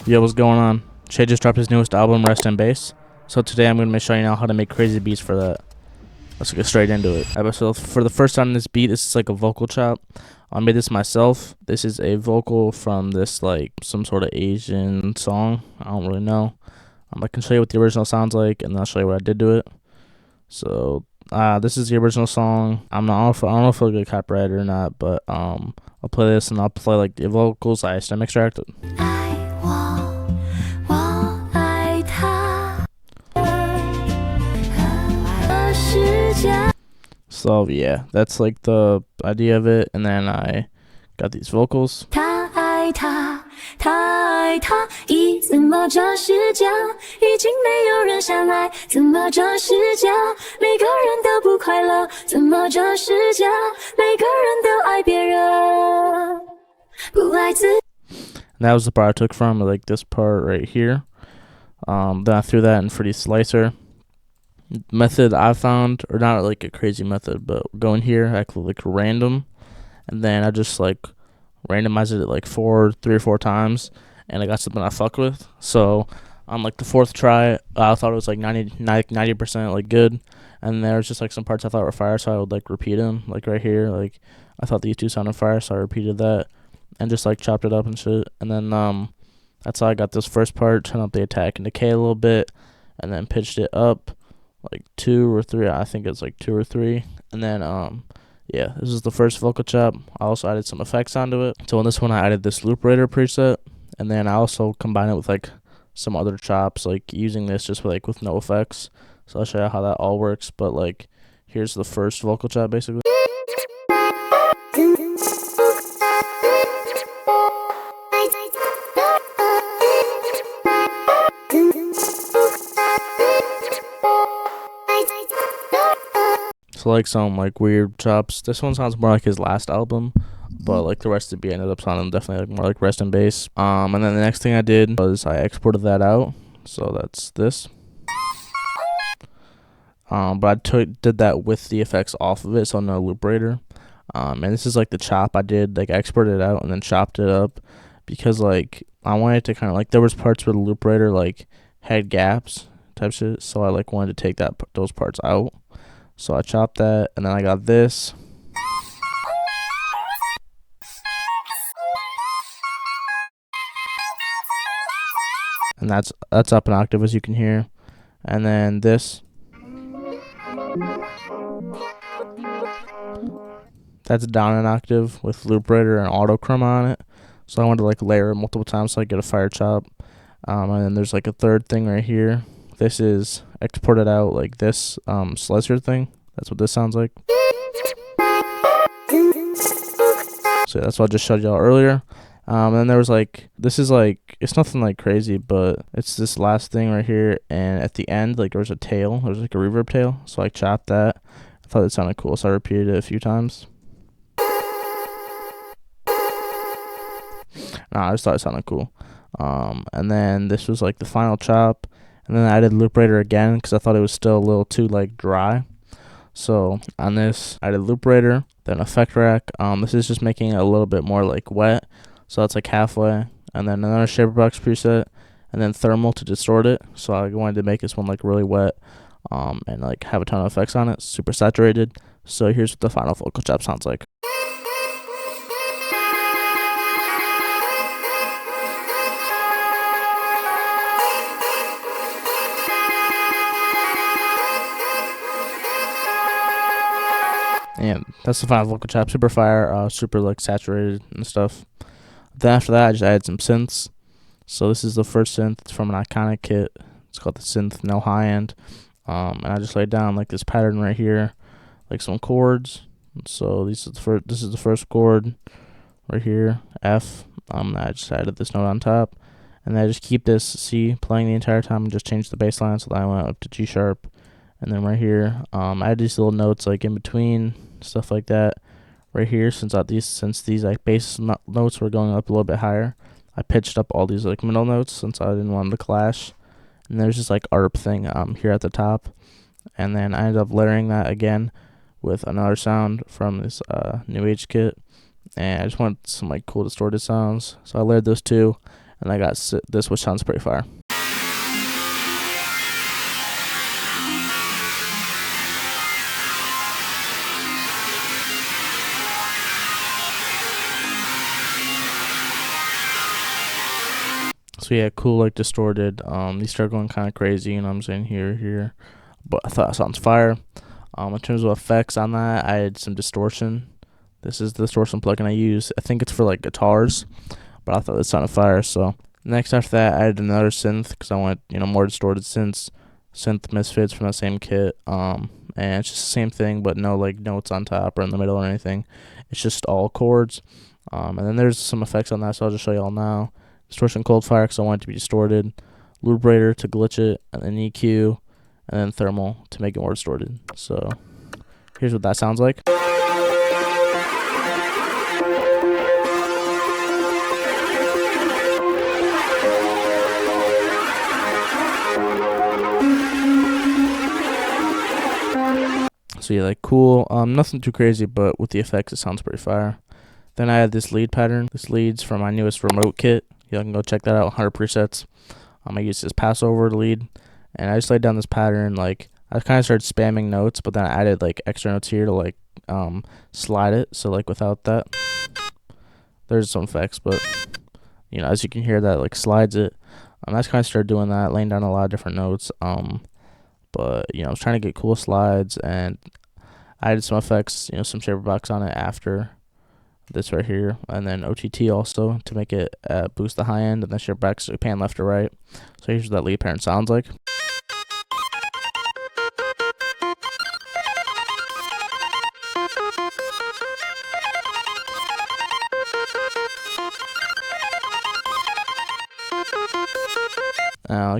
Yo, what's going on? Shay just dropped his newest album, Rest and Bass. So today I'm going to be showing you how to make crazy beats for that. Let's get straight into it. So for the first time in this beat, this is like a vocal chop. I made this myself. This is a vocal from this like some sort of Asian song. I don't really know. I can show you what the original sounds like, and then I'll show you what I did to it. So this is the original song. I don't know if it'll get copyrighted or not, but I'll play this and I'll play like the vocals I stem extracted. So yeah, that's like the idea of it, and then I got these vocals. And that was the part I took from, like this part right here. Then I threw that in Fruity Slicer. Method I found, or not like a crazy method, but go in here, I click random, and then I just like randomize it like 3 or 4 times, and I got something I fuck with. So on like the 4th try, I thought it was like 90% like good, and there was just like some parts I thought were fire, so I would like repeat them, like right here, like I thought these two sounded fire, so I repeated that and just like chopped it up and shit. And then that's how I got this first part, turned up the attack and decay a little bit, and then pitched it up like 2 or 3. I think it's like 2 or 3. And then yeah, this is the first vocal chop. I also added some effects onto it. So on this one I added this loop rater preset, and then I also combined it with like some other chops, like using this just with no effects. So I'll show you how that all works. But like here's the first vocal chop basically. So like some like weird chops. This one sounds more like his last album, but like the rest of the beat ended up sounding definitely like more like Rest and Bass. And then the next thing I did was I exported that out. So that's this. But I did that with the effects off of it, so no loop rater. And this is like the chop I did. Like I exported it out and then chopped it up because like I wanted to kind of like there was parts where the loop rater like had gaps type shit, so I like wanted to take those parts out. So I chopped that, and then I got this. And that's up an octave, as you can hear. And then this. That's down an octave with loop rater and auto chroma on it. So I wanted to like layer it multiple times so I get a fire chop. And then there's like a third thing right here. This is exported out like this slicer thing. That's what this sounds like. So that's what I just showed y'all earlier. And then there was like, this is like, it's nothing like crazy, but it's this last thing right here. And at the end, like there was a tail. There was like a reverb tail. So I chopped that. I thought it sounded cool, so I repeated it a few times. I just thought it sounded cool. And then this was like the final chop. And then I added loop rater again because I thought it was still a little too like dry. So on this, I did loop rater, then effect rack. This is just making it a little bit more like wet, so that's like halfway. And then another shaper box preset, and then thermal to distort it. So I wanted to make this one like really wet, and like have a ton of effects on it, super saturated. So here's what the final vocal chop sounds like. And that's the final vocal chop, super fire, super like saturated and stuff. Then after that, I just added some synths. So this is the first synth. It's from an Iconic kit. It's called the synth No High End. And I just laid down like this pattern right here, like some chords. So this is the first chord right here, F. I just added this note on top, and then I just keep this C playing the entire time and just change the bass line. So then I went up to G sharp. And then right here, I had these little notes like in between, stuff like that. Right here, since these like bass notes were going up a little bit higher, I pitched up all these like middle notes since I didn't want them to clash. And there's this like ARP thing here at the top, and then I ended up layering that again with another sound from this New Age kit, and I just want some like cool distorted sounds, so I layered those two. and I got this, which sounds pretty fire. So yeah, cool, like distorted. These start going kind of crazy, you know what I'm saying, here. But I thought it sounds fire. In terms of effects on that, I had some distortion. This is the distortion plugin I use. I think it's for like guitars, but I thought it sounded fire. So next after that, I added another synth because I wanted, you know, more distorted synth misfits from that same kit. And it's just the same thing, but no like notes on top or in the middle or anything. It's just all chords. And then there's some effects on that, so I'll just show y'all now. Distortion cold fire because I want it to be distorted, luberator to glitch it, and then EQ, and then thermal to make it more distorted. So here's what that sounds like. So yeah, like cool. Nothing too crazy, but with the effects, it sounds pretty fire. Then I had this lead pattern. This lead's from my newest remote kit. Y'all can go check that out. 100 presets. I used this passover lead, and I just laid down this pattern. Like I kind of started spamming notes, but then I added like extra notes here to like slide it. So like without that, there's some effects, but you know, as you can hear, that like slides it. I just kind of started doing that, laying down a lot of different notes. But you know, I was trying to get cool slides, and I added some effects, you know, some shaper box on it after this right here, and then OTT also to make it boost the high end, and then shaper box pan left to right. So here's what that lead pattern sounds like.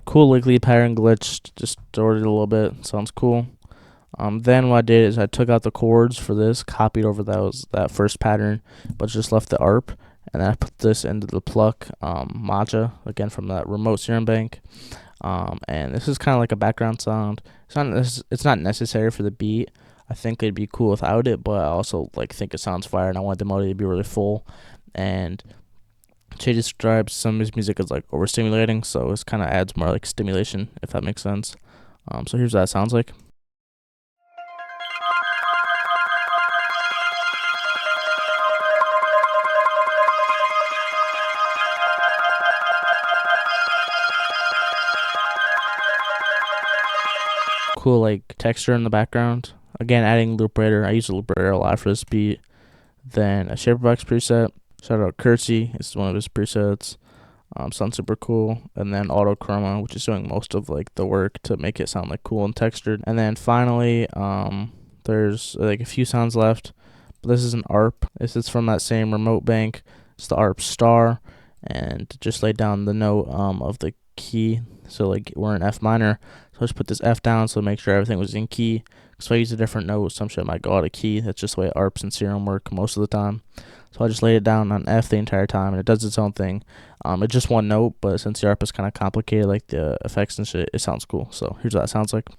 Cool like lead pattern glitch, just distorted a little bit, sounds cool. Then what I did is I took out the chords for this, copied over that first pattern, but just left the ARP, and then I put this into the pluck matcha, again from that remote serum bank. And this is kind of like a background sound. It's not necessary for the beat. I think it'd be cool without it, but I also like think it sounds fire, and I want the melody to be really full. And Che describes some of his music as like overstimulating, so it kind of adds more like stimulation, if that makes sense. So here's what that sounds like. Cool like texture in the background. Again, adding luberator. I use a luberator a lot for this beat. Then a shaperbox preset. Shout out Curtsy. This is one of his presets. Sounds super cool. And then auto chroma, which is doing most of like the work to make it sound like cool and textured. And then finally, there's like a few sounds left. But this is an ARP. This is from that same remote bank. It's the ARP star, and just laid down the note of the key. So like we're in F minor. So I just put this F down so make sure everything was in key. So I use a different note, some shit might go out of key. That's just the way ARPs and Serum work most of the time. So I just laid it down on F the entire time, and it does its own thing. It's just one note, but since the ARP is kind of complicated, like the effects and shit, it sounds cool. So here's what that sounds like.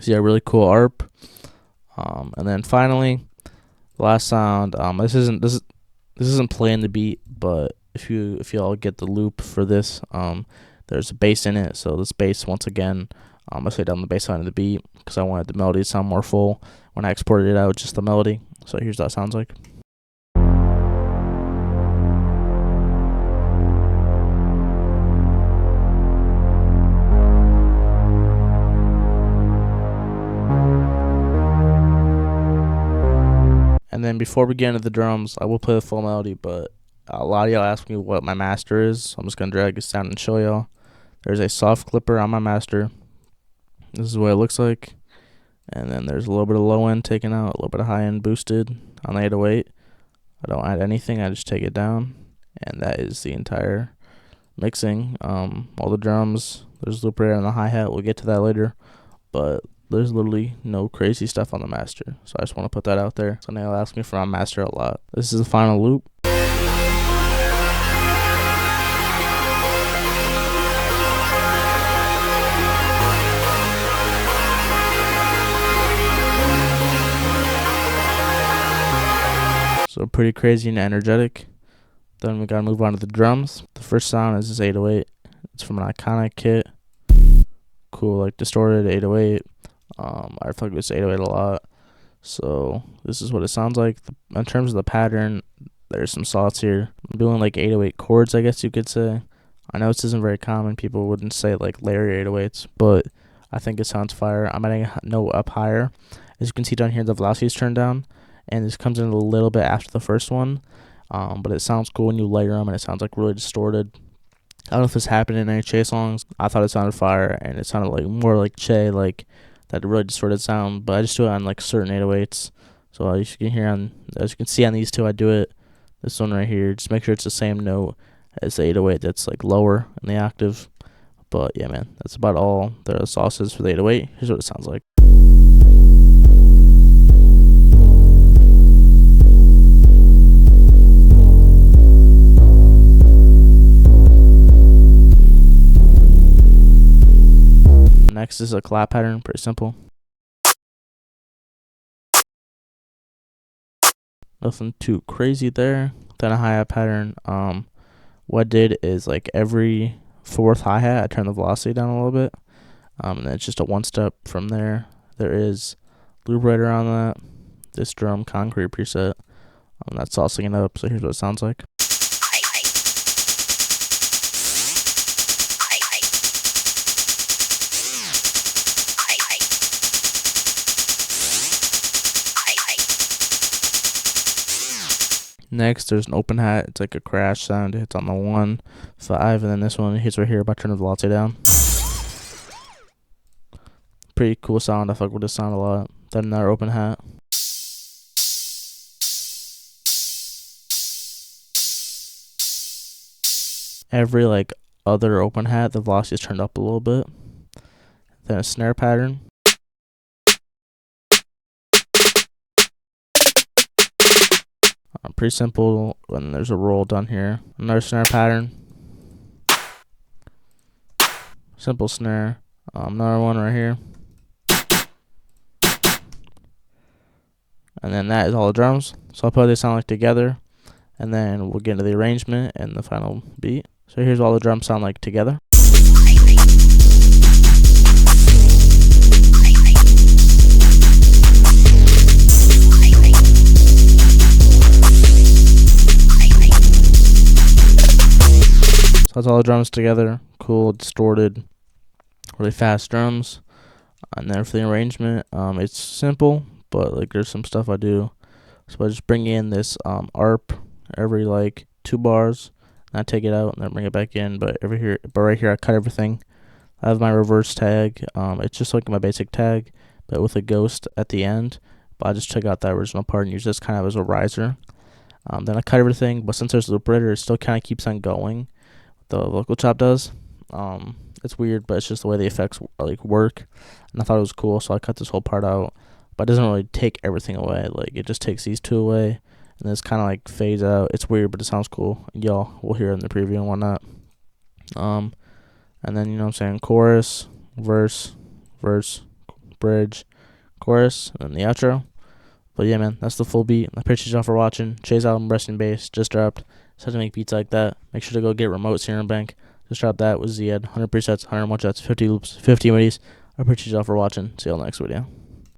So yeah, really cool ARP. And then finally, the last sound. This isn't playing the beat, but if y'all get the loop for this, there's a bass in it. So this bass, once again, I laid down the bass line of the beat because I wanted the melody to sound more full. When I exported it out, just the melody. So here's what that sounds like. And then before we get into the drums, I will play the full melody, but a lot of y'all ask me what my master is, so I'm just going to drag this down and show y'all. There's a soft clipper on my master. This is what it looks like. And then there's a little bit of low end taken out, a little bit of high end boosted on the 808. I don't add anything, I just take it down. And that is the entire mixing. All the drums, there's loop right on the hi-hat, we'll get to that later. But there's literally no crazy stuff on the master, so I just want to put that out there. So now they'll ask me for my master a lot. This is the final loop. pretty crazy and energetic. Then we gotta move on to the drums. The first sound is this 808. It's from an iconic kit. Cool, like distorted 808. I fuck with this 808 a lot. So this is what it sounds like. In terms of the pattern, there's some sauce here. I'm doing like 808 chords, I guess you could say. I know this isn't very common. People wouldn't say like Larry 808s, but I think it sounds fire. I'm adding a note up higher. As you can see down here, the velocity is turned down, and this comes in a little bit after the first one. But it sounds cool when you layer them, and it sounds like really distorted. I don't know if this happened in any Che songs. I thought it sounded fire, and it sounded like more like Che, like that really distorted sound. But I just do it on like certain 808s. So as you can see on these two, I do it. This one right here, just make sure it's the same note as the 808 that's like lower in the octave. But yeah, man, that's about all the sauces for the 808. Here's what it sounds like. Next is a clap pattern, pretty simple. Nothing too crazy there. Then a hi-hat pattern. What I did is like every fourth hi-hat, I turn the velocity down a little bit. And then it's just a one step from there. There is loop right around that. This drum concrete preset. That's saucing it up. So here's what it sounds like. Next, there's an open hat. It's like a crash sound. It hits on the 1, 5, and then this one hits right here. About to turn the velocity down. Pretty cool sound. I fuck with this sound a lot. Then another open hat. Every like other open hat, the velocity is turned up a little bit. Then a snare pattern. Pretty simple. And there's a roll down here. Another snare pattern. Simple snare. Another one right here. And then that is all the drums. So I'll put they sound like together. And then we'll get into the arrangement and the final beat. So here's what all the drums sound like together. So that's all the drums together. Cool, distorted, really fast drums. And then for the arrangement, it's simple, but like there's some stuff I do. So I just bring in this ARP every like 2 bars, and I take it out and then bring it back in. But right here I cut everything. I have my reverse tag. It's just like my basic tag, but with a ghost at the end. But I just took out that original part and use this kind of as a riser. Then I cut everything, but since there's a loop writer, it still kind of keeps on going. The vocal chop does. It's weird, but it's just the way the effects like work, and I thought it was cool, so I cut this whole part out. But it doesn't really take everything away. Like it just takes these 2 away, and then it's kind of like fades out. It's weird, but it sounds cool. Y'all will hear it in the preview and whatnot. And then you know what I'm saying, chorus, verse, bridge, chorus, and then the outro. But yeah, man, that's the full beat. I appreciate y'all for watching. Che's album, Resting Bass, just dropped. So to make beats like that, make sure to go get remotes here in bank. Just dropped that with Ziad. 100 presets, 101 jets, 50 loops, 50 midis. I appreciate y'all for watching. See y'all next video.